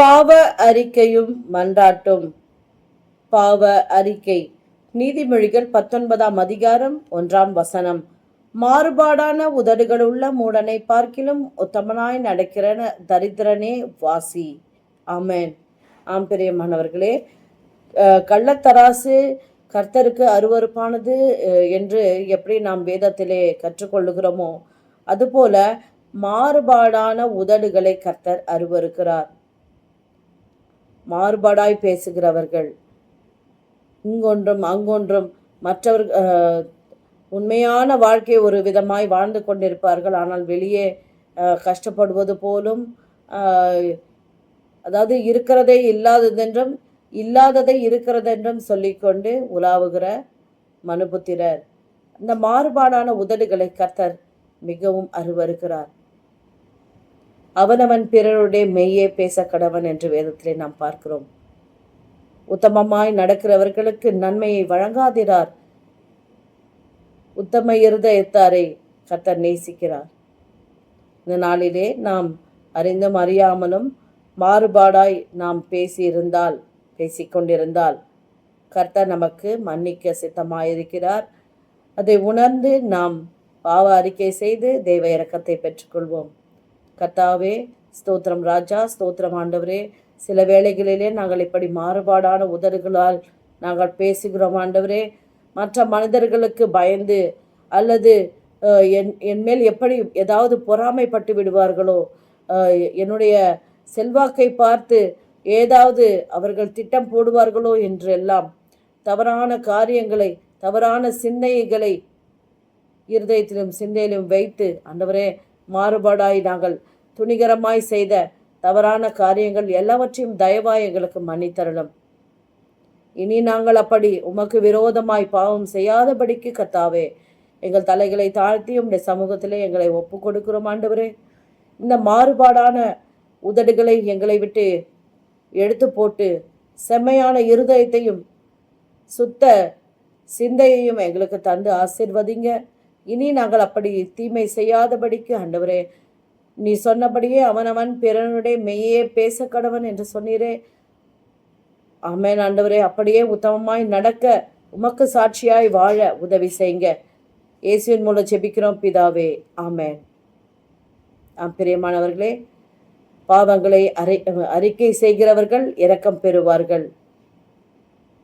பாவ அறிக்கையும் மன்றாட்டும். பாவ அறிக்கை. நீதிமொழிகள் 19ஆம் அதிகாரம் 1ஆம் வசனம். மாறுபாடான உதடுகளுள்ள மூடனை பார்க்கிலும் உத்தமனாய் நடக்கிற தரித்திரனே வாசி. ஆமென். ஆம் பிரியமானவர்களே, கள்ளத்தராசு கர்த்தருக்கு அருவருப்பானது என்று எப்படி நாம் வேதத்திலே கற்றுக்கொள்ளுகிறோமோ, அதுபோல மாறுபாடான உதடுகளை கர்த்தர் அருவருக்கிறார். மாறுபாடாய் பேசுகிறவர்கள், இங்கொன்றும் அங்கொன்றும், மற்றவர்கள் உண்மையான வாழ்க்கை ஒரு விதமாய் வாழ்ந்து கொண்டிருப்பார்கள். ஆனால் வெளியே கஷ்டப்படுவது போலும், அதாவது இருக்கிறதே இல்லாததென்றும் இல்லாததை இருக்கிறதென்றும் சொல்லிக்கொண்டு உலாவுகிற மனுபுத்திரர். இந்த மாறுபாடான உதடுகளை கர்த்தர் மிகவும் அருவருக்கிறார். அவனவன் பிறருடைய மெய்யே பேச கடவன் என்று வேதத்திலே நாம் பார்க்கிறோம். உத்தமமாய் நடக்கிறவர்களுக்கு நன்மையை வழங்காதிரார். உத்தம இருதயத்தாரை கர்த்தர் நேசிக்கிறார். இந்த நாளிலே நாம் அறிந்தும் அறியாமலும் மாறுபாடாய் நாம் பேசிக்கொண்டிருந்தால் கர்த்தர் நமக்கு மன்னிக்க சித்தமாயிருக்கிறார். அதை உணர்ந்து நாம் பாவ அறிக்கை செய்து தெய்வ இரக்கத்தை பெற்றுக்கொள்வோம். கர்த்தாவே, ஸ்தோத்திரம் ராஜா, ஸ்தோத்திரம் ஆண்டவரே. சில வேளைகளிலே நாங்கள் இப்படி மாறுபாடான உதடுகளால் நாங்கள் பேசுகிறோம் ஆண்டவரே. மற்ற மனிதர்களுக்கு பயந்து அல்லது என்மேல் எப்படி ஏதாவது பொறாமைப்பட்டு விடுவார்களோ, என்னுடைய செல்வாக்கை பார்த்து ஏதாவது அவர்கள் திட்டம் போடுவார்களோ என்றெல்லாம் தவறான காரியங்களை, தவறான சிந்தனைகளை இருதயத்திலும் சிந்தையிலும் வைத்து ஆண்டவரே, மாறுபாடாய் நாங்கள் துணிகரமாய் செய்த தவறான காரியங்கள் எல்லாவற்றையும் தயவாய் எங்களுக்கு மன்னித்தரலும். இனி நாங்கள் அப்படி உமக்கு விரோதமாய் பாவம் செய்யாதபடிக்கு கர்த்தாவே, எங்கள் தலைகளை தாழ்த்தி உம்முடைய சமூகத்திலே எங்களை ஒப்பு கொடுக்கிறோம் ஆண்டவரே. இந்த மாறுபாடான உதடுகளை எங்களை விட்டு எடுத்து போட்டு செம்மையான இருதயத்தையும் சுத்த சிந்தையையும் எங்களுக்கு தந்து ஆசீர்வதிங்க. இனி நாங்கள் அப்படி தீமை செய்யாதபடிக்கு ஆண்டவரே, நீ சொன்னபடியே அவனவன் பிறனுடைய மெய்யே பேச கடவன் என்று சொன்னீரே. ஆமென் ஆண்டவரே. அப்படியே உத்தமமாய் நடக்க உமக்கு சாட்சியாய் வாழ உதவி செய்யுங்க. இயேசுவின் மூலம் ஜெபிக்கிறோம் பிதாவே, ஆமென். பிரியமானவர்களே, பாவங்களை அறிக்கை செய்கிறவர்கள் இரக்கம் பெறுவார்கள்.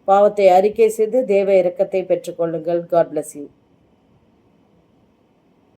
பாவத்தை அறிக்கை செய்து தேவ இரக்கத்தை பெற்றுக்கொள்ளுங்கள். God bless you.